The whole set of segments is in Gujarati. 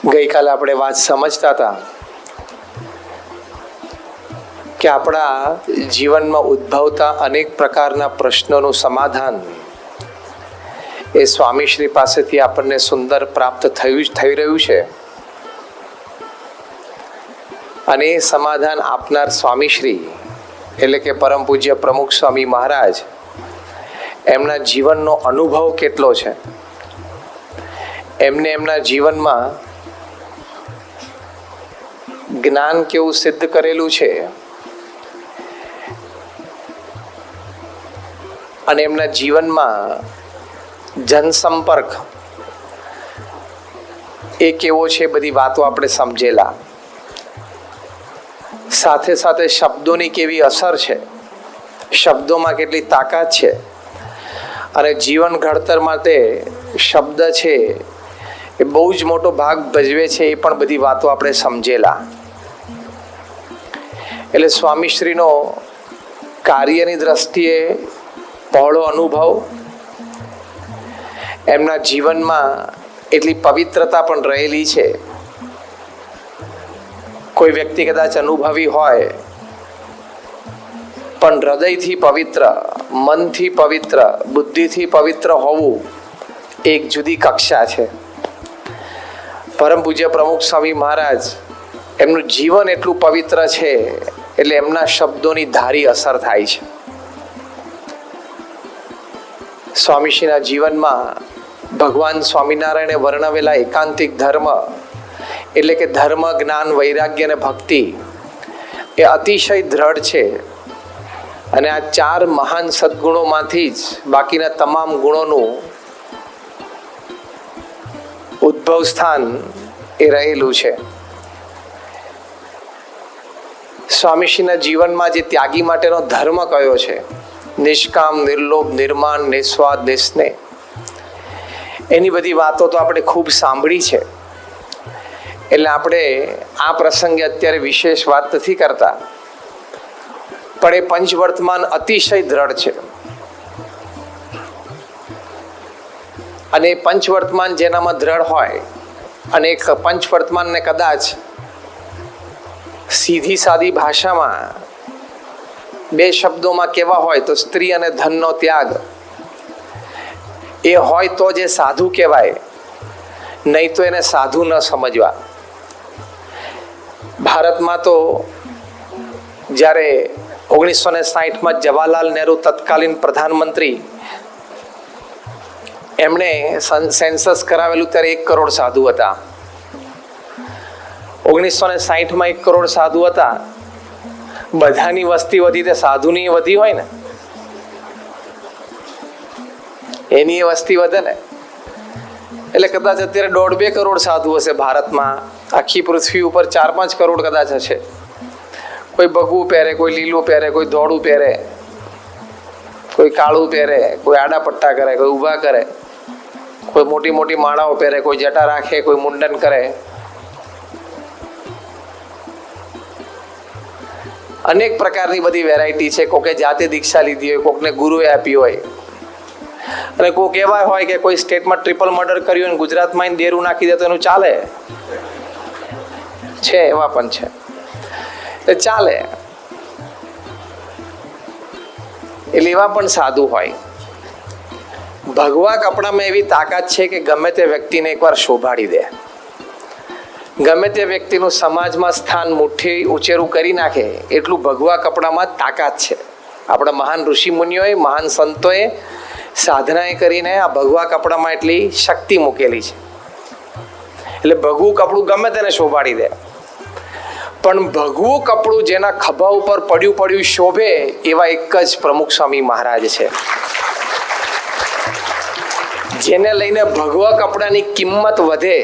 ગઈકાલે આપણે વાત સમજતા હતા કે આપણા જીવનમાં ઉદ્ભવતા અનેક પ્રકારના પ્રશ્નોનું સમાધાન એ સ્વામીશ્રી પાસેથી આપણને સુંદર પ્રાપ્ત થઈ રહ્યું છે. અને એ સમાધાન આપનાર સ્વામીશ્રી એટલે કે પરમ પૂજ્ય પ્રમુખ સ્વામી મહારાજ, એમના જીવનનો અનુભવ કેટલો છે, એમને એમના જીવનમાં જ્ઞાન કેવું સિદ્ધ કરેલું છે અને એમના જીવનમાં જનસંપર્ક એ કેવો છે, બધી વાતો આપણે સમજેલા. સાથે સાથે શબ્દોની કેવી અસર છે, શબ્દોમાં કેટલી તાકાત છે અને જીવન ઘડતર માટે શબ્દ છે એ બહુ જ મોટો ભાગ ભજવે છે, એ પણ બધી વાતો આપણે સમજેલા. એટલે સ્વામીશ્રીનો કાર્યની દ્રષ્ટિએ પહોળો અનુભવ, એમના જીવનમાં એટલી પવિત્રતા પણ રહેલી છે. કોઈ વ્યક્તિ કદાચ અનુભવી હોય પણ હૃદયથી પવિત્ર, મનથી પવિત્ર, બુદ્ધિથી પવિત્ર હોવું એક જુદી કક્ષા છે. પરમ પૂજ્ય પ્રમુખ સ્વામી મહારાજ, એમનું જીવન એટલું પવિત્ર છે એટલે એમના શબ્દોની ધારી અસર થાય છે. સ્વામીશ્રીના જીવનમાં ભગવાન સ્વામિનારાયણે વર્ણવેલા એકાંતિક ધર્મ એટલે કે ધર્મ, જ્ઞાન, વૈરાગ્ય અને ભક્તિ એ અતિશય દ્રઢ છે. અને આ ચાર મહાન સદગુણોમાંથી જ બાકીના તમામ ગુણોનું ઉદ્ભવ સ્થાન એ રહેલું છે. સ્વામીશ્રીના જીવનમાં જે ત્યાગી માટેનો ધર્મ કયો છે, નિષ્કામ, નિર્લોભ, નિર્માણ, નિસ્વાર્થ, નિસ્નેહ, એની બધી વાતો તો આપણે ખૂબ સાંભળી છે. એટલે આપણે આ પ્રસંગે અત્યારે વિશેષ વાત નથી કરતા, પણ એ પંચવર્તમાન અતિશય દ્રઢ છે. અને એ પંચવર્તમાન જેનામાં દ્રઢ હોય અને એક પંચવર્તમાનને કદાચ સીધી સાદી ભાષામાં બે શબ્દોમાં કહેવા હોય તો સ્ત્રી અને ધનનો ત્યાગ એ હોય તો જે સાધુ કહેવાય, નહીં તો એને સાધુ ન સમજવા. ભારતમાં તો જ્યારે 1960માં જવાહરલાલ નહેરુ તત્કાલીન પ્રધાનમંત્રી, એમણે સેન્સસ કરાવેલું ત્યારે 1 કરોડ સાધુ હતા. 1960માં 1 કરોડ સાધુ હતા. બધાની વસ્તી વધી તે સાધુની વધી હોય ને, એની વસ્તી વધે ને. એટલે કદાચ અત્યારે 1.5-2 કરોડ સાધુ હશે ભારતમાં. આખી પૃથ્વી ઉપર 4-5 કરોડ કદાચ હશે. કોઈ ભગવું પહેરે, કોઈ લીલું પહેરે, કોઈ ધોળું પહેરે, કોઈ કાળું પહેરે, કોઈ આડા પટ્ટા કરે, કોઈ ઊભા કરે, કોઈ મોટી મોટી માળાઓ પહેરે, કોઈ જટા રાખે, કોઈ મુંડન કરે. અનેક પ્રકારની બધી વેરાયટી છે. કોકે જાતે દીક્ષા લીધી હોય, કોકને ગુરુએ આપી હોય, અને કોક એવા હોય કે કોઈ સ્ટેટમાં ટ્રિપલ મર્ડર કર્યું અને ગુજરાતમાં દેરું નાખી દે તો એનું ચાલે છે. એવા પણ છે, એ ચાલે. એટલે એવા પણ સાધુ હોય. ભગવા કપડામાં એવી તાકાત છે કે ગમે તે વ્યક્તિને એકવાર શોભાડી દે, ગમે તે વ્યક્તિનું સમાજમાં સ્થાન મુઠ્ઠી ઉચેરું કરી નાખે, એટલું ભગવા કપડામાં તાકાત છે. આપણા મહાન ઋષિ મુનિઓએ, મહાન સંતોએ સાધનાએ કરીને આ ભગવા કપડામાં એટલી શક્તિ મૂકેલી છે. એટલે ભગવું કપડું ગમે તેને શોભાડી દે, પણ ભગવું કપડું જેના ખભા ઉપર પડ્યું શોભે એવા એક જ પ્રમુખ સ્વામી મહારાજ છે. જેને લઈને ભગવા કપડાની કિંમત વધે,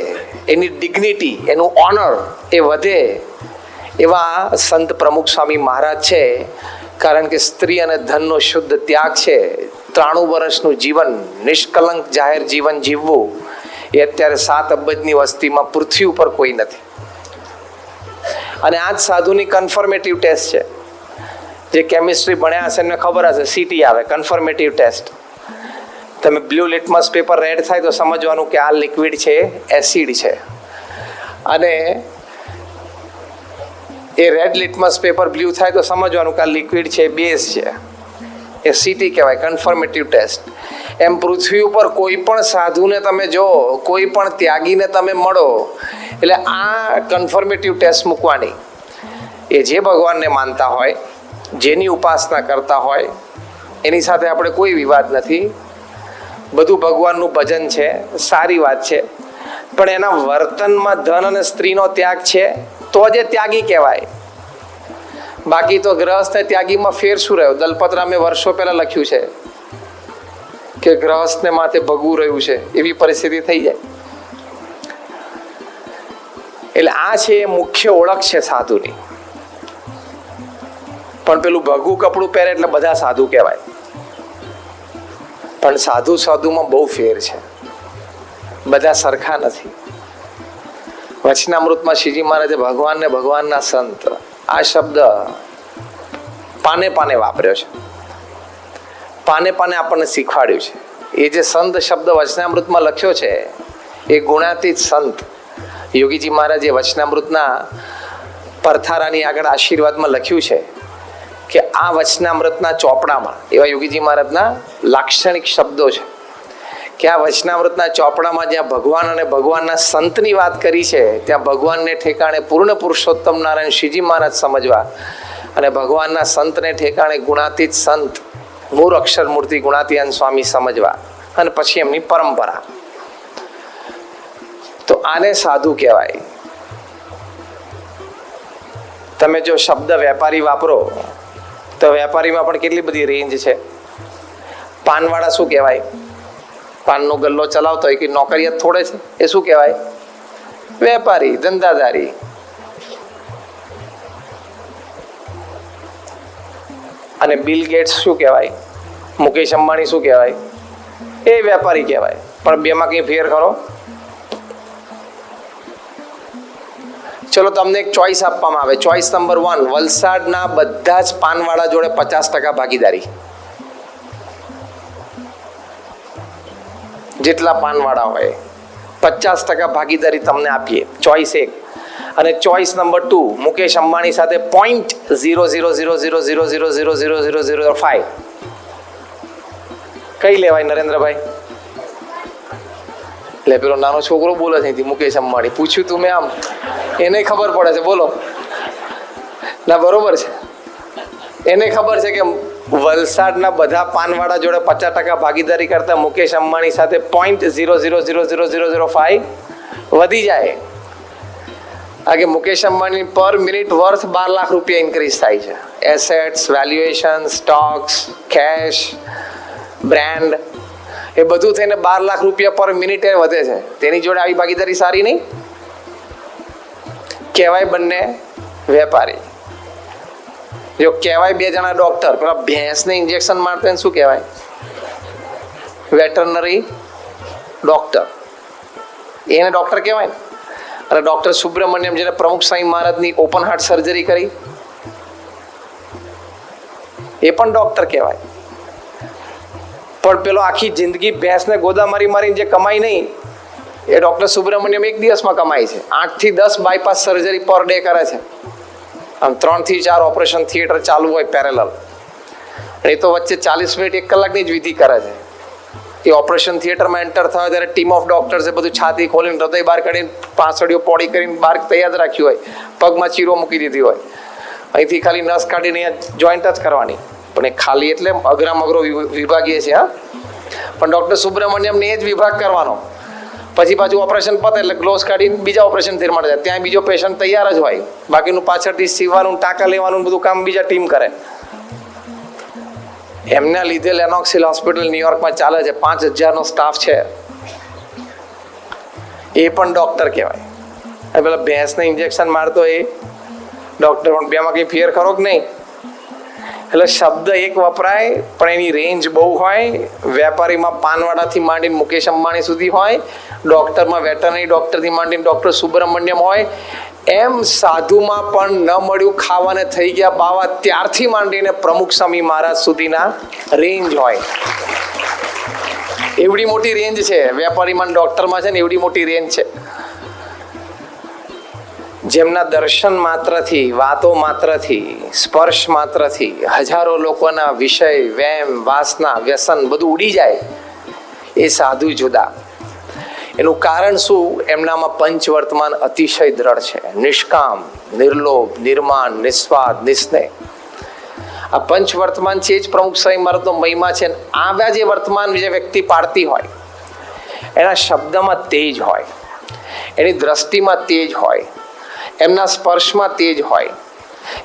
એની ડિગ્નિટી, એનું ઓનર એ વધે, એવા સંત પ્રમુખ સ્વામી મહારાજ છે. કારણ કે સ્ત્રી અને ધનનો શુદ્ધ ત્યાગ છે. 93 વર્ષનું જીવન, નિષ્કલંક જાહેર જીવન જીવવું એ અત્યારે 7 અબજની વસ્તીમાં પૃથ્વી ઉપર કોઈ નથી. અને આ જ સાધુની કન્ફર્મેટિવ ટેસ્ટ છે. જે કેમિસ્ટ્રી ભણ્યા હશે એમને ખબર હશે, CT આવે, કન્ફર્મેટિવ ટેસ્ટ. તમે બ્લુ લિટમસ પેપર રેડ થાય તો સમજવાનું કે આ લિક્વિડ છે, એસિડ છે. અને એ રેડ લિટમસ પેપર બ્લુ થાય તો સમજવાનું કે આ લિક્વિડ છે, બેઝ છે. એ સીટી કહેવાય, કન્ફર્મેટિવ ટેસ્ટ. એમ પૃથ્વી ઉપર કોઈ પણ સાધુને તમે જો, કોઈ પણ ત્યાગીને તમે મળો, એટલે આ કન્ફર્મેટિવ ટેસ્ટ મૂકવાની. એ જે ભગવાનને માનતા હોય, જેની ઉપાસના કરતા હોય, એની સાથે આપણે કોઈ વિવાદ નથી. બધું ભગવાનનું ભજન છે, સારી વાત છે. પણ એના વર્તનમાં ધન અને સ્ત્રીનો ત્યાગ છે તો જ ત્યાગી કહેવાય. બાકી તો ગ્રહસ્થ ત્યાગીમાં ફેર શું રહ્યો? દલપતરામે વર્ષો પહેલા લખ્યું છે કે ગ્રહસ્થને માથે ભગવું રહ્યું છે, એવી પરિસ્થિતિ થઈ જાય. એટલે આ છે એ મુખ્ય ઓળખ છે સાધુની. પણ પેલું ભગવું કપડું પહેરે એટલે બધા સાધુ કહેવાય. પણ સાધુ સાધુમાં બહુ ફેર છે, બધા સરખા નથી. વચનામૃતમાં શ્રીજી મહારાજે ભગવાન ને ભગવાનના સંત આ શબ્દ પાને પાને વાપર્યો છે. પાને પાને આપણને શીખવાડ્યું છે. એ જે સંત શબ્દ વચનામૃતમાં લખ્યો છે એ ગુણાતીત સંત. યોગીજી મહારાજે વચનામૃતના પરથારાની આગળ આશીર્વાદમાં લખ્યું છે કે આ વચનામૃતના ચોપડામાં, એવા યોગીજી મહારાજના લાક્ષણિક શબ્દો છે કે આ વચનામૃતના ચોપડામાં જ્યાં ભગવાન અને ભગવાનના સંતની વાત કરી છે, ત્યાં ભગવાનને ઠેકાણે પૂર્ણ પુરુષોત્તમ નારાયણ શ્રીજી મહારાજ સમજવા અને ભગવાનના સંતને ઠેકાણે ગુણાતીત સંત મૂળ અક્ષર મૂર્તિ ગુણાતીયન સ્વામી સમજવા, અને પછી એમની પરંપરા. તો આને સાધુ કહેવાય. તમે જો શબ્દ વેપારી વાપરો તો વેપારીમાં પણ કેટલી બધી રેન્જ છે. પાનવાળા શું કહેવાય? પાનનો ગલ્લો ચલાવતો હોય કે નોકરિયાત થોડે છે, એ શું કહેવાય? વેપારી, ધંધાદારી. અને બિલ ગેટ્સ શું કહેવાય? મુકેશ અંબાણી શું કહેવાય? એ વેપારી કહેવાય. પણ બેમાં કઈ ફેર ખરો? ચલો તમને એક ચોઈસ આપવામાં આવે. ચોઈસ નંબર 1, વલસાડના બધા જ પાનવાળા જોડે 50% ભાગીદારી. જેટલા પાનવાળા હોય 50% ભાગીદારી તમને આપીએ. ચોઈસ 1. અને ચોઈસ નંબર 2, મુકેશ અંબાણી સાથે 0.00000000005. કઈ લેવાય નરેન્દ્રભાઈ? એટલે પેલો નાનો છોકરો બોલે છે મુકેશ અંબાણી. પૂછ્યું તું મેં, આમ એને ખબર પડે છે. બોલો ના, બરોબર છે. એને ખબર છે કે વલસાડના બધા પાનવાળા જોડે 50% ભાગીદારી કરતા મુકેશ અંબાણી સાથે 0.0000005 વધી જાય. આગે મુકેશ અંબાણી પર મિનિટ વર્થ 12 લાખ રૂપિયા ઇન્ક્રીઝ થાય છે. Assets, valuation, stocks, cash, brand, એ બધું થઈને 12 લાખ રૂપિયા પર મિનિટે વધે છે. તેની જોડે આવી ભાગીદારી સારી નહીં કહેવાય. બંને વેપારી. જો કહેવાય 2 જણા ડોક્ટર, પેલા ભેંસને ઇન્જેક્શન મારતા શું કહેવાય? Veterinary doctor. એને ડોક્ટર કહેવાય ને. અને ડોક્ટર સુબ્રમણ્યમ, જેને પ્રમુખ સ્વામી મહારાજની ઓપન હાર્ટ સર્જરી કરી, એ પણ ડોક્ટર કહેવાય. પણ પેલો આખી જિંદગી ભેંસને ગોદા મારીને જે કમાઈ નહીં, એ ડોક્ટર સુબ્રમણ્યમ એક દિવસમાં કમાય છે. 8 થી 10 બાયપાસ સર્જરી પર ડે કરે છે. આમ 3 થી 4 ઓપરેશન થિયેટર ચાલુ હોય પેરેલલ. એ તો વચ્ચે 40 મિનિટ 1 કલાકની જ વિધિ કરે છે. એ ઓપરેશન થિયેટરમાં એન્ટર થયો ત્યારે ટીમ ઓફ ડોક્ટર્સે બધું છાતી ખોલીને, હૃદય બહાર કાઢીને, પાંસળીઓ પોડી કરીને બહાર તૈયાર રાખ્યું હોય, પગમાં ચીરો મૂકી દીધી હોય. અહીંથી ખાલી નસ કાઢીને અહીંયા જોઈન્ટ જ કરવાની. પણ એ ખાલી એટલે અઘરામ અઘરો વિભાગીય છે. હા, પણ ડોક્ટર સુબ્રમણ્યમને એ જ વિભાગ કરવાનો. પછી પાછું ઓપરેશન પતે એટલે ગ્લોવ્સ કાઢીને બીજા ઓપરેશન થિયેટરમાં જાય. ત્યાં બીજો પેશન્ટ તૈયાર જ હોય. બાકીનું પાછળથી સીવવાનું, ટાંકા લેવાનું બધું કામ બીજા ટીમ કરે. એમના લીધે લેનોક્સિલ હોસ્પિટલ ન્યુયોર્કમાં ચાલે છે. 5000નો સ્ટાફ છે. એ પણ ડોક્ટર કહેવાય. પેલા ભેંસને ઇન્જેક્શન મારતો એ ડોક્ટર. પણ બેમાં કંઈ ફેર ખરો કે નહીં? એટલે શબ્દ એક વપરાય પણ એની રેન્જ બહુ હોય. વેપારીમાં પાનવાડાથી માંડીને મુકેશ અંબાણી સુધી હોય, ડોક્ટરમાં વેટરનરી ડોક્ટરથી માંડીને ડોક્ટર સુબ્રમણ્યમ હોય. એમ સાધુમાં પણ ન મળ્યું ખાવાને થઈ ગયા બાવા ત્યારથી માંડીને પ્રમુખ સ્વામી મહારાજ સુધીના રેન્જ હોય. એવડી મોટી રેન્જ છે વેપારીમાં, ડોક્ટરમાં છે ને એવડી મોટી રેન્જ છે. જેમના દર્શન માત્રથી, વાતો માત્રથી, સ્પર્શ માત્રથી હજારો લોકોના વિષય, વેમ, વાસના, વ્યસન બધું ઉડી જાય, એ સાધુ જુદા. એનું કારણ શું? એમનામાં પંચવર્તમાન અતિશય દ્રઢ છે. નિષ્કામ, નિર્લોભ, નિર્માણ, નિસ્વાદ, નિસ્નેહ. આ પંચવર્તમાન છે જ પ્રમુખ સ્વામી મહારાજનો મહિમા છે. આવ્યા જે વર્તમાન જે વ્યક્તિ પાડતી હોય, એના શબ્દમાં તેજ હોય, એની દ્રષ્ટિમાં તેજ હોય, એમના સ્પર્શમાં તેજ હોય.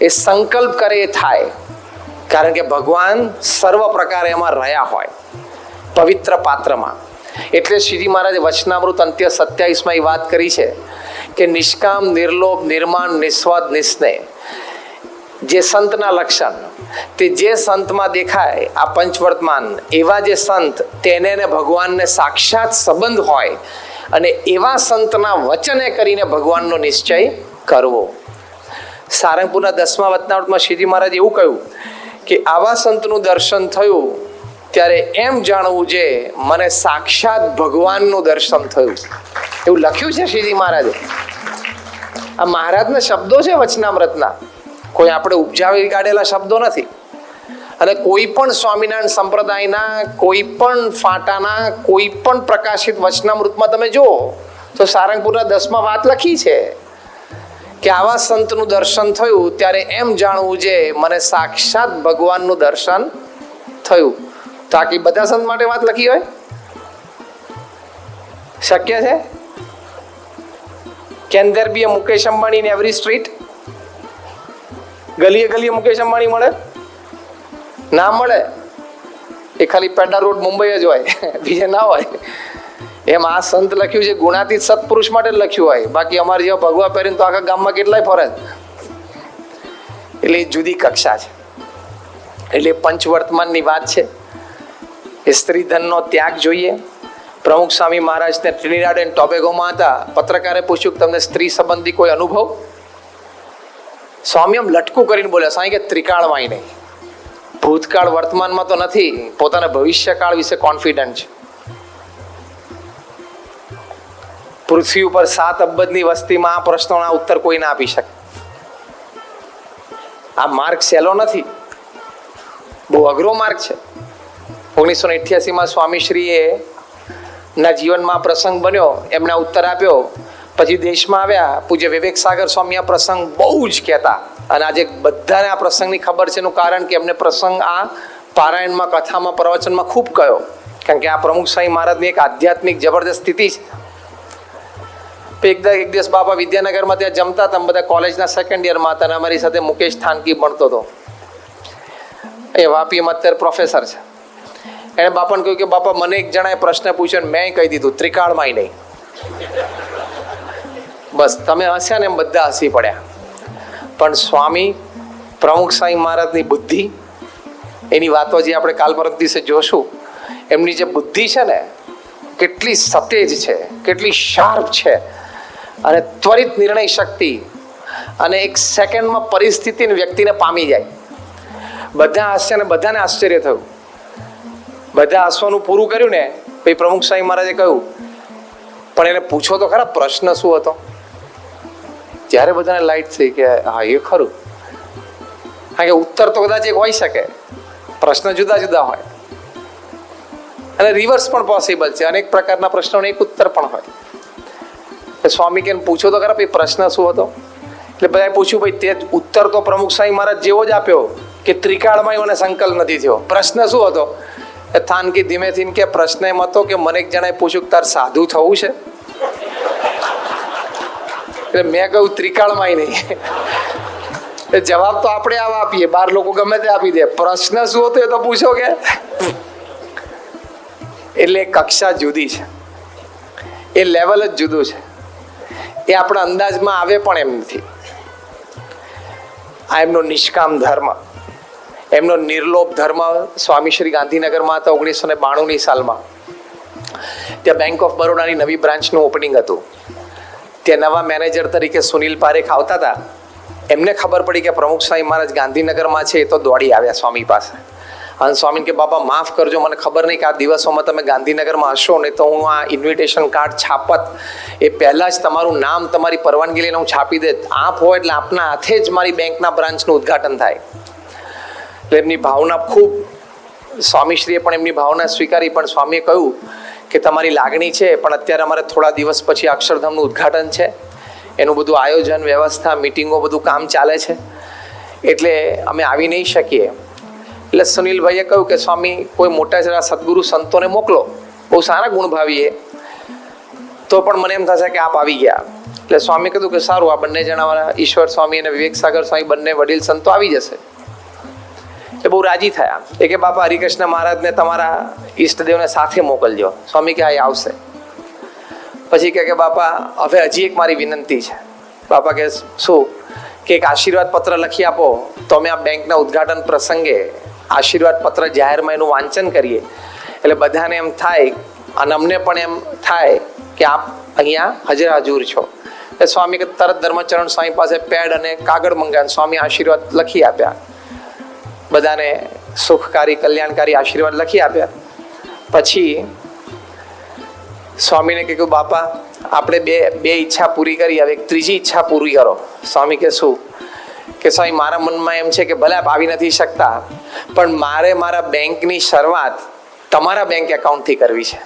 એ સંકલ્પ કરે એ થાય, કારણ કે ભગવાન સર્વ પ્રકારે એમાં રહ્યા હોય પવિત્ર પાત્રમાં. એટલે શ્રીજી મહારાજે વચનામૃત અંત્ય 27માં એ વાત કરી છે કે નિષ્કામ, નિર્લોભ, નિર્માણ, નિસ્વાદ, નિસ્નેહ જે સંતના લક્ષણ, તે જે સંતમાં દેખાય આ પંચવર્તમાન, એવા જે સંત તેને ને ભગવાનને સાક્ષાત સંબંધ હોય, અને એવા સંતના વચને કરીને ભગવાનનો નિશ્ચય કરવો. સારંગપુરના 10મા વચનામૃતમાં શ્રીજી મહારાજ એવું કહ્યું કે આવા સંતનું દર્શન થયું ત્યારે એમ જાણવું છે મને સાક્ષાત ભગવાનનું દર્શન થયું. એવું લખ્યું છે શ્રીજી મહારાજે. આ મહારાજના શબ્દો છે વચનામૃતના, કોઈ આપણે ઉપજાવી કાઢેલા શબ્દો નથી. અને કોઈ પણ સ્વામિનારાયણ સંપ્રદાયના કોઈ પણ ફાટાના કોઈ પણ પ્રકાશિત વચનામૃતમાં તમે જુઓ તો સારંગપુરના 10માં વાત લખી છે કે આવા સંતનું દર્શન થયું ત્યારે એમ જાણવું છે મને સાક્ષાત ભગવાનનું દર્શન થયું. તાકી બધા સંત માટે વાત લખી હોય? શક્ય છે? Can there be a Mukesh Ambani in every street? ગલીએ ગલીએ મુકેશ અંબાણી મળે? ના મળે. એ ખાલી પેડા રોડ મુંબઈ જ હોય, બીજે ના હોય. એમ આ સંત લખ્યું છે ગુણાતીત સત્પુરુષ માટે લખ્યું હોય, બાકી અમારે જેવા ભગવા પહેરીને તો આખા ગામમાં કેટલાય ફરે. એટલે એ જુદી કક્ષા છે. એટલે પંચવર્તમાનની વાત છે. એ સ્ત્રીધનનો ત્યાગ જોઈએ. પ્રમુખ સ્વામી મહારાજને ટ્રિનિડાડ એન્ડ ટોબેગોમાં હતા. પત્રકારે પૂછ્યું કે તમને સ્ત્રી સંબંધી કોઈ અનુભવ? સ્વામી આમ લટકું કરીને બોલ્યા, સ્વામી કે ત્રિકાળમાં નહીં, ભૂતકાળ વર્તમાનમાં તો નથી, પોતાના ભવિષ્યકાળ વિશે કોન્ફિડન્ટ છે. પૃથ્વી ઉપર 7 અબજની વસ્તીમાં આ પ્રશ્નોના ઉત્તર કોઈ ના આપી શકે. આ માર્ગ સહેલો નથી, બહુ અઘરો માર્ગ છે. 1988માં સ્વામીશ્રીએ ના જીવનમાં પ્રસંગ બન્યો, એમને ઉત્તર આપ્યો. પછી દેશમાં આવ્યા પૂજ્ય વિવેક સાગર સ્વામી આ પ્રસંગ બહુ જ કહેતા, અને આજે બધાને આ પ્રસંગની ખબર છે. એનું કારણ કે એમને પ્રસંગ આ પારાયણમાં, કથામાં, પ્રવચનમાં ખૂબ કયો, કારણ કે આ પ્રમુખ સ્વામી મહારાજની એક આધ્યાત્મિક જબરદસ્ત સ્થિતિ છે. એક દિવસ બાપા વિદ્યાનગરમાં ત્યાં જમતા હતા, બધા કોલેજના સેકન્ડ યરમાં હતા, અને અમારી સાથે મુકેશ થાનકી ભણતો હતો. એ વાપીમાં અત્યારે પ્રોફેસર છે. એણે બાપાને કહ્યું કે બાપા મને એક જણાએ પ્રશ્ન પૂછ્યો ને મેં કહી દીધું ત્રિકાળમાંય નહીં. બસ તમે હસ્યા ને એમ બધા હસી પડ્યા. પણ સ્વામી પ્રમુખ સ્વામી મહારાજની બુદ્ધિ, એની વાતો જે આપણે કાલ પરમ દિવસે જોશું, એમની જે બુદ્ધિ છે ને કેટલી સતેજ છે, કેટલી શાર્પ છે, અને ત્વરિત નિર્ણય શક્તિ, અને એક સેકન્ડમાં પરિસ્થિતિને વ્યક્તિને પામી જાય. બધા હસ્યા ને બધાને આશ્ચર્ય થયું. બધા હસવાનું પૂરું કર્યું ને પછી પ્રમુખ સ્વામી મહારાજે કહ્યું પણ એને પૂછો તો ખરા પ્રશ્ન શું હતો? ત્યારે બધાને લાઈટ થઈ કે હા એ ખરું. કારણ કે ઉત્તર તો કદાચ એક હોઈ શકે, પ્રશ્ન જુદા જુદા હોય, અને રિવર્સ પણ પોસિબલ છે. અનેક પ્રકારના પ્રશ્નોનો એક ઉત્તર પણ હોય. સ્વામી કે પૂછો તો ખરા ભાઈ પ્રશ્ન શું હતો? એટલે બધાએ પૂછ્યું ભાઈ તે ઉત્તર તો પ્રમુખ સ્વામી મહારાજ જેવો જ આપ્યો કે ત્રિકાળમાં મને સંકલ્પ નથી થયો. પ્રશ્ન શું હતો? થાનકી ધીમેથી કે પ્રશ્ન એમ હતો કે મને એક જણાએ પૂછ્યું કે તાર સાધુ થવું છે? એટલે મેં કહ્યું ત્રિકાળમાં નહીં. જવાબ તો આપણે આવા આપીએ, 12 લોકો ગમે તે આપી દે. પ્રશ્ન શું હતો એ તો પૂછો કે. એટલે કક્ષા જુદી છે, એ લેવલ જ જુદું છે. એ આપણા અંદાજમાં આવે પણ એમ નથી. આ એમનો નિષ્કામ ધર્મ, એમનો નિર્લોભ ધર્મ. સ્વામી શ્રી ગાંધીનગરમાં હતા 1992ની સાલમાં. ત્યાં બેંક ઓફ બરોડાની નવી બ્રાન્ચનું ઓપનિંગ હતું. ત્યાં નવા મેનેજર તરીકે સુનિલ પારેખ આવતા હતા. એમને ખબર પડી કે પ્રમુખ સ્વામી મહારાજ ગાંધીનગરમાં છે, એ તો દોડી આવ્યા સ્વામી પાસે. અને સ્વામીને કે બાપા માફ કરજો, મને ખબર નહીં કે આ દિવસોમાં તમે ગાંધીનગરમાં હશો ને તો હું આ ઇન્વિટેશન કાર્ડ છાપત એ પહેલાં જ તમારું નામ તમારી પરવાનગી લઈને હું છાપી દે, આપ હોય એટલે આપના હાથે જ મારી બેંકના બ્રાન્ચનું ઉદ્ઘાટન થાય. એટલે એમની ભાવના ખૂબ, સ્વામીશ્રીએ પણ એમની ભાવના સ્વીકારી. પણ સ્વામીએ કહ્યું કે તમારી લાગણી છે, પણ અત્યારે અમારે થોડા દિવસ પછી અક્ષરધામનું ઉદ્ઘાટન છે, એનું બધું આયોજન વ્યવસ્થા મિટિંગો બધું કામ ચાલે છે, એટલે અમે આવી નહીં શકીએ. એટલે સુનિલભાઈએ કહ્યું કે સ્વામી કોઈ મોટા જરા સદગુરુ સંતોને મોકલો, બહુ સારા ગુણભાવીએ, તો પણ મને એમ થશે કે આપ આવી ગયા. એટલે સ્વામી કીધું કે સારું, આ બંને જણા ઈશ્વર સ્વામી અને વિવેક સાગર સ્વામી બંને વડીલ સંતો આવી જશે. એ બહુ રાજી થયા. એ કે બાપા હરિકૃષ્ણ મહારાજને તમારા ઈષ્ટદેવને સાથે મોકલજો. સ્વામી કે આ આવશે. પછી કે બાપા હવે હજી એક મારી વિનંતી છે. બાપા કે શું? કે એક આશીર્વાદ પત્ર લખી આપો તો અમે આ બેંકના ઉદ્ઘાટન પ્રસંગે આશીર્વાદ પત્ર જાહેરમાં એનું વાંચન કરીએ, એટલે બધાને એમ થાય અને અમને પણ એમ થાય કે આપ અહીંયા હજુર છો. એટલે સ્વામી કે તરત ધર્મચરણ સ્વામી પાસે પેડ અને કાગળ મંગાવ્યા. સ્વામી આશીર્વાદ લખી આપ્યા, બધાને સુખકારી કલ્યાણકારી આશીર્વાદ લખી આપ્યા. પછી સ્વામીને કીધું બાપા આપણે બે ઈચ્છા પૂરી કરી, હવે એક ત્રીજી ઈચ્છા પૂરી કરો. સ્વામી કે શું? કે સ્વામી મારા મનમાં એમ છે કે ભલે આપ આવી નથી શકતા, પણ મારે મારા બેંકની શરૂઆત તમારા બેંક એકાઉન્ટથી કરવી છે.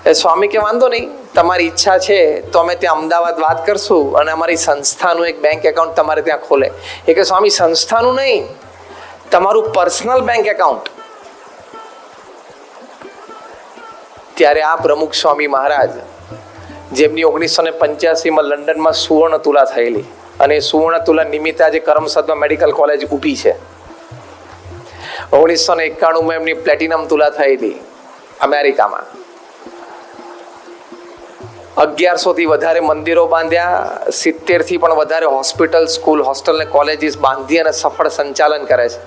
એ સ્વામી કે વાંધો નહીં, તમારી ઈચ્છા છે તો અમે ત્યાં અમદાવાદ વાત કરશું અને અમારી સંસ્થાનું એક બેંક એકાઉન્ટ તમારે ત્યાં ખોલે. એ કે સ્વામી સંસ્થાનું નહીં, તમારું પર્સનલ બેંક એકાઉન્ટ. ત્યારે આ પ્રમુખ સ્વામી મહારાજ, જેમની 1985માં લંડનમાં સુવર્ણ તુલા થયેલી, અને સુવર્ણ તુલા નિમિત્તે આજે કરમસદમાં મેડિકલ કોલેજ ઊભી છે. 1991માં એમની પ્લેટિનમ તુલા થયેલી અમેરિકામાં. 1100 થી વધારે મંદિરો બાંધ્યા, 70 થી પણ વધારે હોસ્પિટલ, સ્કૂલ, હોસ્ટેલ ને કોલેજીસ બાંધી અને સફળ સંચાલન કરે છે.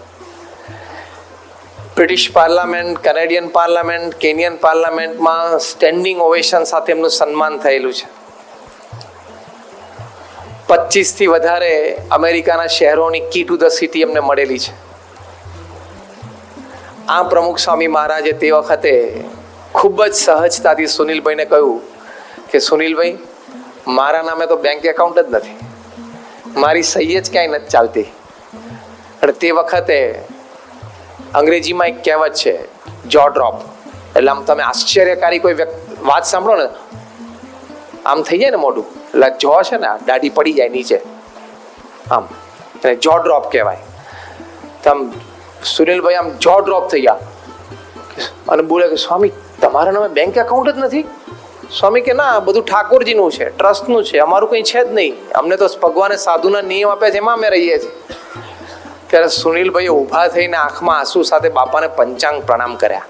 British parliament, Canadian parliament, Kenyan પાર્લામેન્ટમાં સ્ટેન્ડિંગ ઓવેશન સાથે એમનું સન્માન થયેલું છે. 25 થી વધારે અમેરિકાના શહેરોની કી ટુ ધ સિટી એમને મળેલી છે. આ પ્રમુખ સ્વામી મહારાજે તે વખતે ખૂબ જ સહજતાથી સુનિલભાઈને કહ્યું કે સુનિલભાઈ, મારા નામે તો બેંક એકાઉન્ટ જ નથી, મારી સહી જ ક્યાંય નથી ચાલતી. અને તે વખતે અંગ્રેજીમાં એક કહેવત છે, જો ડ્રોપ. એટલે આમ તમે આશ્ચર્યકારી કોઈ વાત સાંભળો ને, આમ થઈ જાય ને મોઢું, એટલે જો છે ને દાઢી પડી જાય નીચે, આમ એને જો ડ્રોપ કહેવાય. તો આમ સુનિલભાઈ આમ જો ડ્રોપ થઈ ગયા અને બોલે કે સ્વામી તમારા નામે બેંક એકાઉન્ટ જ નથી? સ્વામી કે ના, બધું ઠાકોરજીનું છે, ટ્રસ્ટનું છે, અમારું કંઈ છે જ નહીં, અમને તો ભગવાને સાધુના નિયમ આપે છે, એમાં અમે રહીએ છીએ. ત્યારે સુનિલભાઈએ ઊભા થઈને આંખમાં આંસુ સાથે બાપાને પંચાંગ પ્રણામ કર્યા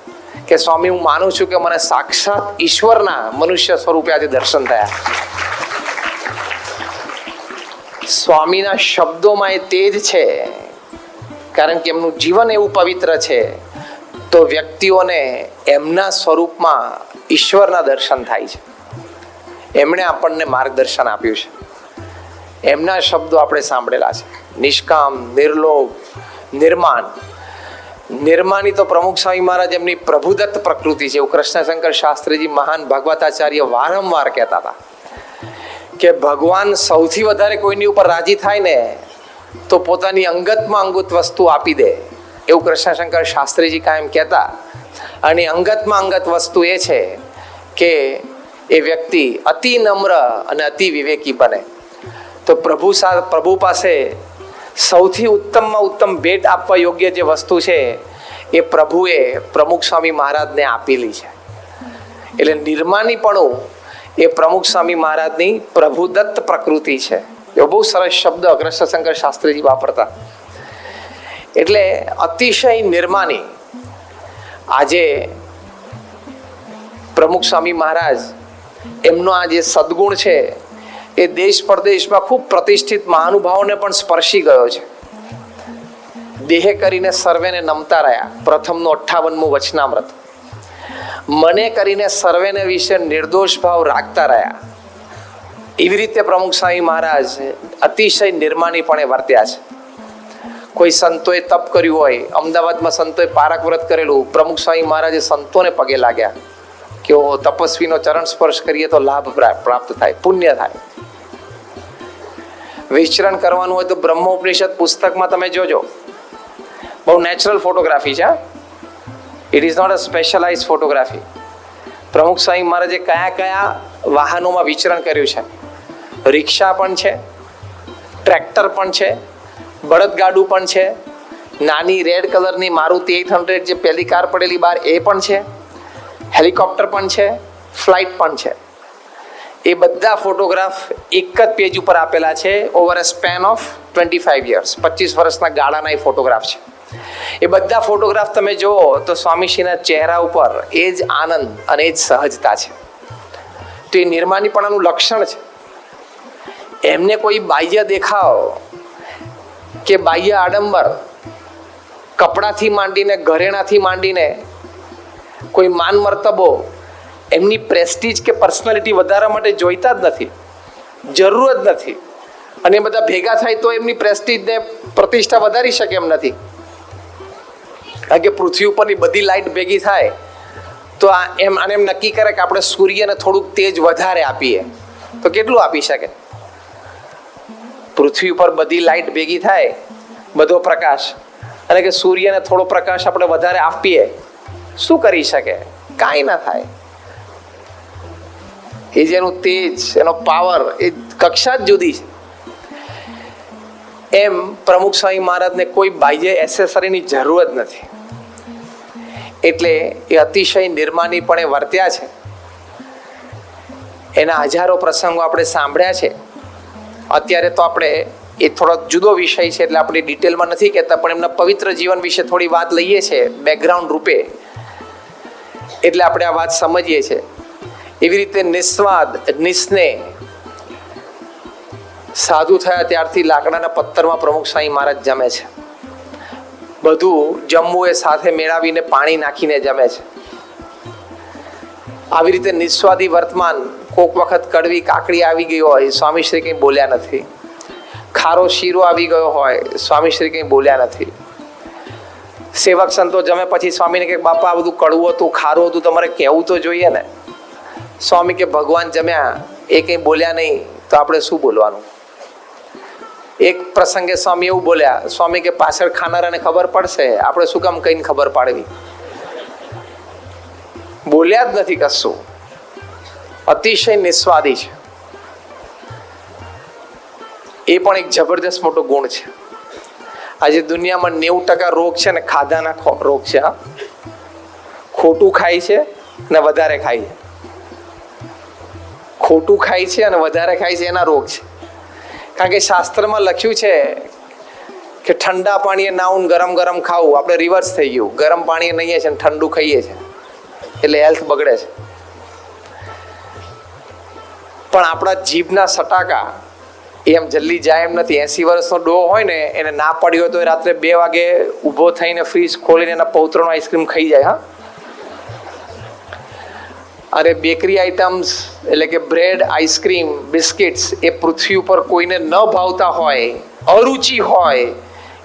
કે સ્વામી, હું માનું છું કે મને સાક્ષાત ઈશ્વરના મનુષ્ય સ્વરૂપે આજે દર્શન થયા. સ્વામીના શબ્દોમાં એ તેજ છે, કારણ કે એમનું જીવન એવું પવિત્ર છે, તો વ્યક્તિઓને એમના સ્વરૂપમાં ઈશ્વરના દર્શન થાય છે. એમણે આપણને માર્ગદર્શન આપ્યું છે, એમના શબ્દો આપણે સાંભળેલા છે. નિષ્કામ, નિર્લોભ, નિર્માણ. નિર્માની તો પ્રમુખ સ્વામી મહારાજ એમની પ્રભુદત્ત પ્રકૃતિ છે એવું કૃષ્ણશંકર શાસ્ત્રીજી મહાન ભાગવતાચાર્ય વારંવાર કહેતા હતા કે ભગવાન સૌથી વધારે કોઈની ઉપર રાજી થાય ને તો પોતાની અંગતમાં અંગત વસ્તુ આપી દે, એવું કૃષ્ણશંકર શાસ્ત્રીજી કાયમ કહેતા. અને અંગતમાં અંગત વસ્તુ એ છે કે એ વ્યક્તિ અતિ નમ્ર અને અતિ વિવેકી બને. તો પ્રભુ પાસે સૌથી ઉત્તમમાં ઉત્તમ ભેટ આપવા યોગ્ય જે વસ્તુ છે એ પ્રભુએ પ્રમુખ સ્વામી મહારાજને આપેલી છે. એટલે નિર્માનીપણું એ પ્રમુખ સ્વામી મહારાજની પ્રભુદત્ત પ્રકૃતિ છે. એવો બહુ સરસ શબ્દ કૃષ્ણશંકર શાસ્ત્રીજી વાપરતા. એટલે અતિશય નિર્માની. આજે પ્રમુખ સ્વામી મહારાજ એમનો આ જે સદગુણ છે એ દેશ પરદેશમાં ખૂબ પ્રતિષ્ઠિત મહાનુભાવોને પણ સ્પર્શી ગયો છે. દેહે કરીને સર્વેને નમતા રહ્યા, પ્રથમનું 58મું વચનામૃત. મને કરીને સર્વેને વિશે નિર્દોષ ભાવ રાખતા રહ્યા. એવી રીતે પ્રમુખ સ્વામી મહારાજ અતિશય નિર્માનીપણે વર્ત્યા છે. કોઈ સંતોએ તપ કર્યું હોય, અમદાવાદમાં સંતોએ પારક વ્રત કરેલું, પ્રમુખ સ્વામી મહારાજે સંતોને પગે લાગ્યા કે ઓ તપસ્વીનો ચરણ સ્પર્શ કરીએ તો લાભ પ્રાપ્ત થાય, પુણ્ય થાય. વિચરણ કરવાનું હોય તો બ્રહ્મોપનિષદ પુસ્તકમાં તમે જોજો, બહુ નેચરલ ફોટોગ્રાફી છે. It is not a specialize photography. Pramukh Swami મહારાજે કયા કયા વાહનોમાં વિચરણ કર્યું છે. રિક્ષા પણ છે, ટ્રેક્ટર પણ છે, બળદગાડું પણ છે, નાની રેડ કલરની મારુતિ 800 જે પહેલી કાર પડેલી બહાર એ પણ છે, હેલિકોપ્ટર પણ છે, ફ્લાઇટ પણ છે. એ બધા ફોટોગ્રાફ એક જ પેજ ઉપર આપેલા છે. Over a span of 25 years, 25 વર્ષના ગાળાના એ ફોટોગ્રાફ છે. એ બધા ફોટોગ્રાફ તમે જુઓ તો સ્વામીશ્રીના ચહેરા ઉપર એ જ આનંદ અને એ જ સહજતા છે. તો એ નિર્માનીપણાનું લક્ષણ છે. એમને કોઈ બાહ્ય દેખાવ કે બાહ્ય આડંબર, કપડાથી માંડીને ઘરેણાથી માંડીને કોઈ માન મર્તબો, એમની પ્રેસ્ટીજ કે પર્સનાલિટી વધારવા માટે જોઈતા જ નથી, જરૂર જ નથી. અને એ બધા ભેગા થાય તો એમની પ્રેસ્ટીજને પ્રતિષ્ઠા વધારી શકે એમ નથી. કારણ કે પૃથ્વી ઉપરની બધી લાઇટ ભેગી થાય તો એમ નક્કી કરે કે આપણે સૂર્યને થોડુંક તેજ વધારે આપીએ તો કેટલું આપી શકે? પૃથ્વી ઉપર બધી લાઇટ ભેગી થાય, બધો પ્રકાશ, અને કે સૂર્યને થોડો પ્રકાશ આપણે વધારે આપીએ, શું કરી શકે? કાંઈ ના થાય. એ જેનું તેજ, એનો પાવર, એ કક્ષા જ જુદી છે. એમ પ્રમુખ સ્વામી મહારાજને કોઈ બાહ્ય એસેસરીની જરૂર જ નથી. એટલે એ અતિશય નિર્માનીપણે વર્ત્યા છે. એના હજારો પ્રસંગો આપણે સાંભળ્યા છે. અત્યારે તો આપણે એ થોડો જુદો વિષય છે એટલે આપણે ડિટેલમાં નથી કહેતા, પણ એમના પવિત્ર જીવન વિશે થોડી વાત લઈએ છીએ બેકગ્રાઉન્ડ રૂપે, એટલે આપણે આ વાત સમજીએ છીએ. એવી રીતે નિસ્વાદ, નિસ્નેહ સાધુ થયા ત્યારથી લાકડાના પથ્થરમાં પ્રમુખ સ્વામી મહારાજ જમે છે. બધું જમવું એ સાથે મેળવીને પાણી નાખીને જમે છે. આવી રીતે નિસ્વાદી વર્તમાન, કોક વખત કડવી કાકડી આવી ગઈ હોય, સ્વામીશ્રી કંઈ બોલ્યા નથી. ખારો શીરો આવી ગયો હોય, સ્વામીશ્રી કંઈ બોલ્યા નથી. સેવક સંતો જમે પછી સ્વામીને કે બાપા આ બધું કડવું હતું, ખારું હતું, તમારે કહેવું તો જોઈએ ને. સ્વામી કે ભગવાન જમ્યા, એ કંઈ બોલ્યા નહીં તો આપણે શું બોલવાનું? એક પ્રસંગે સ્વામી એવું બોલ્યા, સ્વામી કે પાછળ ખાનારાને ખબર પડશે, આપણે શું કામ કહીને ખબર પાડવી? બોલ્યા જ નથી કશું. અતિશય નિસ્વાદી છે. એ પણ એક જબરદસ્ત મોટો ગુણ છે. આજે દુનિયામાં 90% રોગ છે ને ખાધાના રોગ છે. ખોટું ખાય છે ને વધારે ખાય છે. ખોટું ખાય છે અને વધારે ખાય છે, એના રોગ છે. કારણ કે શાસ્ત્રમાં લખ્યું છે કે ઠંડા પાણીએ નાવું, ગરમ ગરમ ખાવું. આપણે રિવર્સ થઈ ગયું, ગરમ પાણીએ નહીએ છે ને ઠંડુ ખાઈએ છે, એટલે હેલ્થ બગડે છે. પણ આપણા જીભના સટાકા એમ જલ્દી જાય એમ નથી. 80 વર્ષનો ડોહો હોય ને, એને ના પડી હોય તો એ રાત્રે 2 વાગે ઊભો થઈને ફ્રીજ ખોલીને એના પૌત્રનો આઈસ્ક્રીમ ખાઈ જાય. હા, અરે બેકરી આઇટમ્સ એટલે કે બ્રેડ, આઈસ્ક્રીમ, બિસ્કિટ્સ એ પૃથ્વી ઉપર કોઈને ન ભાવતા હોય, અરુચિ હોય,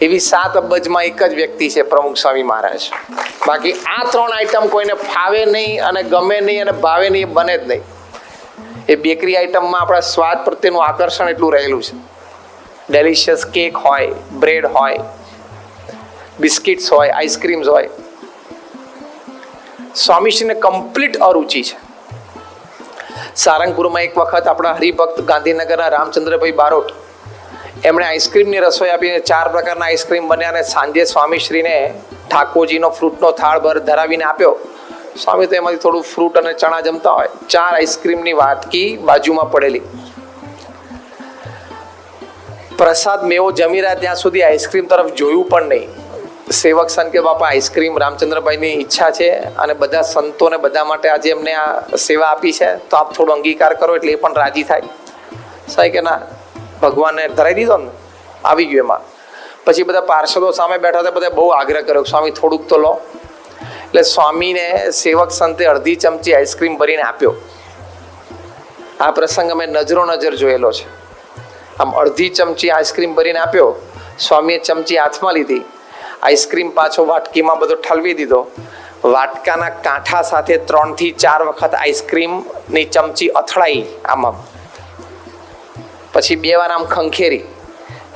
એવી 7 અબજમાં એક જ વ્યક્તિ છે, પ્રમુખ સ્વામી મહારાજ. બાકી આ 3 આઈટમ કોઈને ફાવે નહીં અને ગમે નહીં અને ભાવે નહીં, એ બને જ નહીં. એ બેકરી આઇટમમાં આપણા સ્વાદ પ્રત્યેનું આકર્ષણ એટલું રહેલું છે. ડેલિશિયસ કેક હોય, બ્રેડ હોય, બિસ્કિટ્સ હોય, આઈસ્ક્રીમ્સ હોય. સ્વામીશ્રીને કમ્પ્લીટ અરુચિ છે. સારંગપુરમાં એક વખત આપણા હરિભક્ત ગાંધીનગરના રામચંદ્રભાઈ બારોટ, એમણે આઈસ્ક્રીમની રસોઈ આપીને 4 પ્રકારના આઈસ્ક્રીમ બન્યા અને સાંજે સ્વામીશ્રીને ઠાકોરજીનો ફ્રૂટનો થાળ ધરાવીને આપ્યો. સ્વામી તો એમાંથી થોડું ફ્રૂટ અને ચણા જમતા હોય. 4 આઈસ્ક્રીમની વાટકી બાજુમાં પડેલી. પ્રસાદ મેવો જમી રહ્યા ત્યાં સુધી આઈસ્ક્રીમ તરફ જોયું પણ નહીં. સેવક સંત કે બાપા આઈસ્ક્રીમ રામચંદ્રભાઈની ઈચ્છા છે અને બધા સંતોને બધા માટે આજે એમને આ સેવા આપી છે, તો આપ થોડો અંગીકાર કરો એટલે એ પણ રાજી થાય. સાહેબ કે ના, ભગવાનને ધરાઈ દીધો ને, આવી ગયું એમાં. પછી બધા પાર્ષદો સામે બેઠા હતા, બધા બહુ આગ્રહ કર્યો સ્વામી થોડુંક તો લો. એટલે સ્વામીને સેવક સંતે અડધી ચમચી આઈસ્ક્રીમ ભરીને આપ્યો. આ પ્રસંગ અમે નજરો નજર જોયેલો છે. આમ અડધી ચમચી આઈસ્ક્રીમ ભરીને આપ્યો સ્વામીએ ચમચી હાથમાં લીધી, આઈસ્ક્રીમ પાછો વાટકીમાં બધો ઠલવી દીધો, વાટકાના કાંઠા સાથે 3 થી 4 વખત આઈસ્ક્રીમની ચમચી અથડાઈ આમાં, પછી 2 વાર આમ ખંખેરી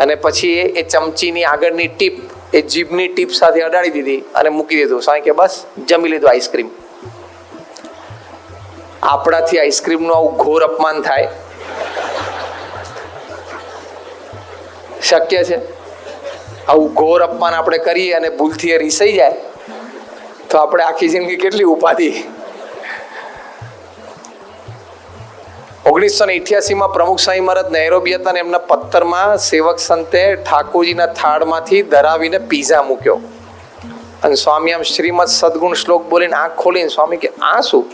અને પછી એ ચમચીની આગળની ટીપ એ જીભની ટીપ સાથે અડાડી દીધી અને મૂકી દીધું. સ્વામી કે બસ જમી લીધું આઈસ્ક્રીમ. આપણાથી આઈસ્ક્રીમનું આવું ઘોર અપમાન થાય શક્ય છે? આવું ઘોર અપમાન આપણે કરીએ અને ભૂલથી એ રીસાઈ જાય તો આપણે આખી જિંદગી કેટલી ઉપાધિ. 1988માં પ્રમુખ સ્વામી મહારાજ નૈરોબી હતા અને એમના પત્તરમાં સેવક સંતે ઠાકોરજીના થાળમાંથી ધરાવીને પીઝા મૂક્યો અને સ્વામી આમ શ્રીમદ સદગુણ શ્લોક બોલીને આંખ ખોલીને સ્વામી કે આ શું?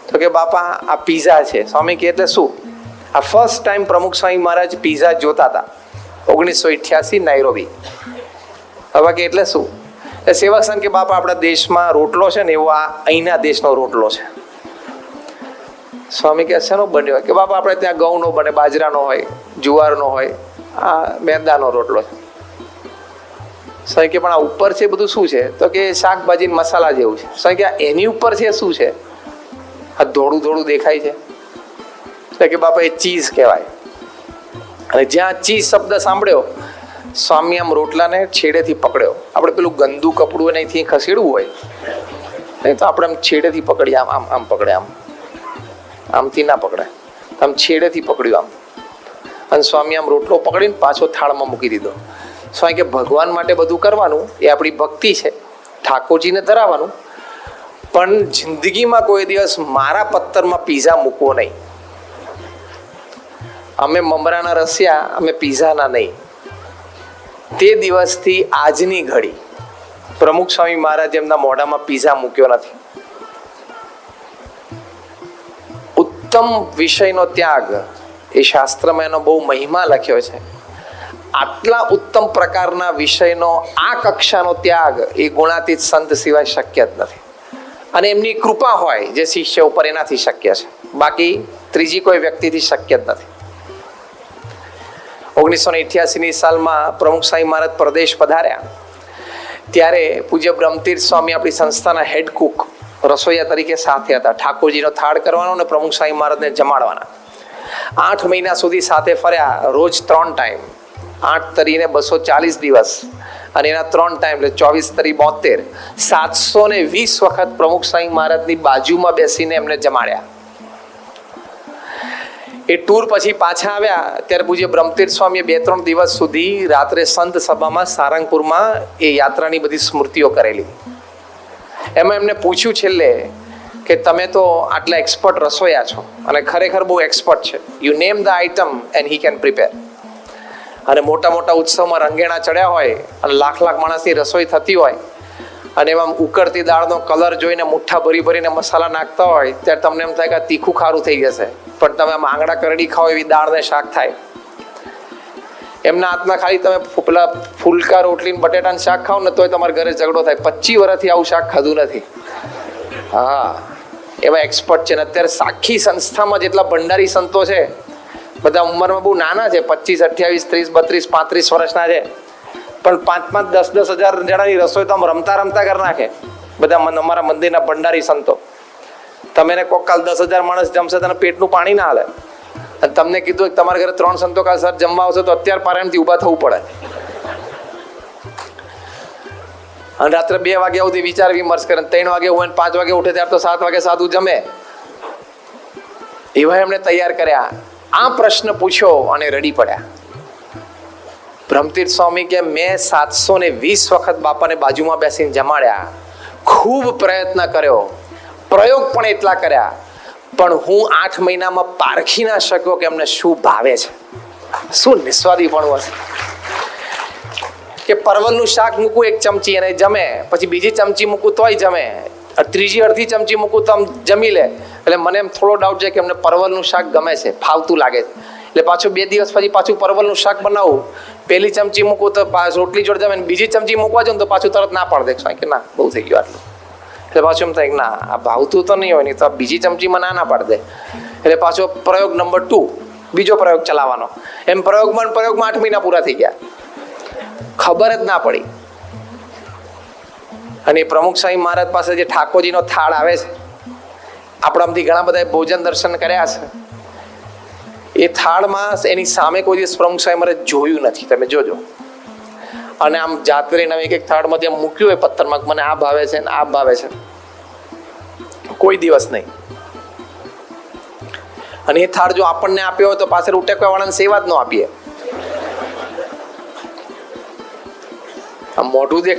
તો કે બાપા આ પીઝા છે. સ્વામી કે એટલે શું? આ ફર્સ્ટ ટાઈમ પ્રમુખ સ્વામી મહારાજ પીઝા જોતા હતા 1988 નૈરોબી. હવે કે એટલે શું? એ સેવક સંત કે બાપા આપણા દેશમાં રોટલો છે ને એવો આ અહીંના દેશનો રોટલો છે. સ્વામી કે શેનો બન્યો? કે બાપા આપણે ત્યાં ઘઉંનો બને, બાજરાનો હોય, જુવારનો હોય, આ મેંદાનો રોટલો છે. સ્વામી કે પણ આ ઉપર છે બધું શું છે? તો કે શાકભાજી મસાલા જેવું છે. સ્વામી કે એની ઉપર છે શું છે? આ ધોળું ધોળું દેખાય છે. એટલે કે બાપા એ ચીઝ કહેવાય. અને જ્યાં ચીઝ શબ્દ સાંભળ્યો સ્વામી આમ રોટલાને છેડેથી પકડ્યો. આપણે પેલું ગંદુ કપડું અહીંથી ખસેડવું હોય નહીં તો આપણે આમ છેડેથી પકડીએ, આમ આમ આમ પકડે, આમ આમથી ના પકડે, આમ છેડેથી પકડ્યું આમ. અને સ્વામી આમ રોટલો પકડીને પાછો થાળમાં મૂકી દીધો. સ્વામી કે ભગવાન માટે બધું કરવાનું એ આપણી ભક્તિ છે, ઠાકોરજીને ધરાવવાનું, પણ જિંદગીમાં કોઈ દિવસ મારા પત્તરમાં પીઝા મૂકવો નહીં. અમે મમરાના રસિયા, અમે પીઝાના નહીં. તે દિવસથી આજની ઘડી પ્રમુખ સ્વામી મહારાજ એમના મોઢામાં પીઝા મૂક્યો નથી. ઉત્તમ વિષયનો ત્યાગ એ શાસ્ત્રમાં એનો બહુ મહિમા લખ્યો છે. આટલા ઉત્તમ પ્રકારના વિષયનો આ કક્ષાનો ત્યાગ એ ગુણાતીત સંત સિવાય શક્ય જ નથી. અને એમની કૃપા હોય જે શિષ્ય ઉપર એનાથી શક્ય છે, બાકી ત્રીજી કોઈ વ્યક્તિથી શક્ય જ નથી. 1988ની સાલમાં પ્રમુખ સ્વામી મહારાજ પ્રદેશ પધાર્યા ત્યારે પૂજ્ય બ્રહ્મતીર્થ સ્વામી આપણી સંસ્થાના હેડ કુક રસોઈયા તરીકે સાથે હતા. ઠાકોરજીનો થાળ કરવાનો અને પ્રમુખ સ્વામી મહારાજને જમાડવાના. 8 મહિના સુધી સાથે ફર્યા, રોજ 3 ટાઈમ, 8 તરીને 240 દિવસ અને એના 3 ટાઈમ એટલે 24 તરી 72, 720 વખત પ્રમુખ સ્વામી મહારાજની બાજુમાં બેસીને એમને જમાડ્યા. એ ટૂર પછી પાછા આવ્યા ત્યારે પૂજ્ય બ્રહ્મતીર્થ સ્વામીએ 2-3 દિવસ સુધી રાત્રે સંત સભામાં સારંગપુરમાં એ યાત્રાની બધી સ્મૃતિઓ કરેલી. એમાં એમને પૂછ્યું છેલ્લે કે તમે તો આટલા એક્સપર્ટ રસોયા છો અને ખરેખર બહુ એક્સપર્ટ છે, you name the item and he can prepare. અને મોટા મોટા ઉત્સવમાં રંગેણા ચડ્યા હોય અને લાખ માણસની રસોઈ થતી હોય અને એમાં ઉકળતી દાળનો કલર જોઈને મુઠ્ઠા ભરીને મસાલા નાખતા હોય ત્યારે તમને એમ થાય કે તીખું ખારું થઈ જશે, પણ તમે આમ આંગળા કરડી ખાઓ એવી દાળ ને શાક થાય. એમના હાથમાં ખાલી તમે પેલા ફૂલકા રોટલી બટેટાનું શાક ખાઓ ને તોય તમારા ઘરે ઝઘડો થાય. 25 વર્ષથી આવું શાક ખાધું નથી. હા, એવા એક્સપર્ટ છે. ને અત્યારે સાખી સંસ્થામાં જેટલા ભંડારી સંતો છે બધા ઉંમરમાં બહુ નાના છે, 25, 28, 30, 32, 35 વર્ષના છે, પણ 5-5, 10-10 હજાર જણાની રસોઈ તો આમ રમતા કરી નાખે બધા અમારા મંદિરના ભંડારી સંતો. તમે ને કોક કાલ 10,000 માણસ જમશે તને પેટનું પાણી ના હાલે અને તમને કીધું કે તમારા ઘરે 3 સંતો કાલ સર જમવા આવશે તો અત્યારે પારાયણથી ઊભા થવું પડે અને રાત્રે 2 વાગ્યા સુધી વિચાર વિમર્શ કરે, 3 વાગે હોય 5 વાગે ઉઠે ત્યારે તો 7 વાગે સાદું જમે. એવા એમને તૈયાર કર્યા. આ પ્રશ્ન પૂછ્યો અને રડી પડ્યા. બ્રહ્મતીર્થ સ્વામી કે મેં 720 વખત બાપાને બાજુમાં બેસીને જમાડ્યા, ખૂબ પ્રયત્ન કર્યો, પ્રયોગ પણ એટલા કર્યા, પણ હું 8 મહિનામાં પારખી ના શક્યો કે એમને શું ભાવે છે, શું નિસ્વાદીપણું હશે. કે પરવલનું શાક મૂકું 1 ચમચી અને જમે, પછી બીજી ચમચી મૂકું તોય જમે, ત્રીજી અડધી ચમચી મૂકું તો આમ જમી લે. એટલે મને એમ થોડો ડાઉટ છે કે એમને પરવલનું શાક ગમે છે, ફાવતું લાગે છે. એટલે પાછું 2 દિવસ પછી પાછું પરવલનું શાક બનાવું, પહેલી ચમચી મૂકું તો રોટલી જોડે જમે, બીજી ચમચી મૂકવા જાઉં તો પાછું તરત ના પાડ દે કે ના બહુ થઈ ગયું આટલું. એટલે પાછું એમ થાય કે ના આ ભાવતું તો નહીં હોય, નહીં તો આ બીજી ચમચીમાં ના પાડ દે. એટલે પાછો પ્રયોગ નંબર 2, બીજો પ્રયોગ ચલાવવાનો. એમ પ્રયોગમાં 8 મહિના પૂરા થઈ ગયા. ખબર જ ના પડી. અને પ્રમુખ સ્વામી મહારાજ પાસે જે ઠાકોરજીનો થાળ આવે છે, આપણામાંથી ઘણા બધા ભોજન દર્શન કર્યા છે, એ થાળમાં એની સામે કોઈ દિવસ પ્રમુખ સ્વામી મહારાજ જોયું નથી. તમે જોજો. અને આમ જાતે લઈને એક થાળમાંથી આમ મૂક્યું હોય પથ્થરમાં, મને આ ભાવે છે ને આ ભાવે છે, કોઈ દિવસ નહીં. અને એ થાળ જો આપણને આપ્યો હોય તો પાછળ ઉટેકવા વાળાને સેવા જ ન આપીએ. આમ મોઢું દેખાય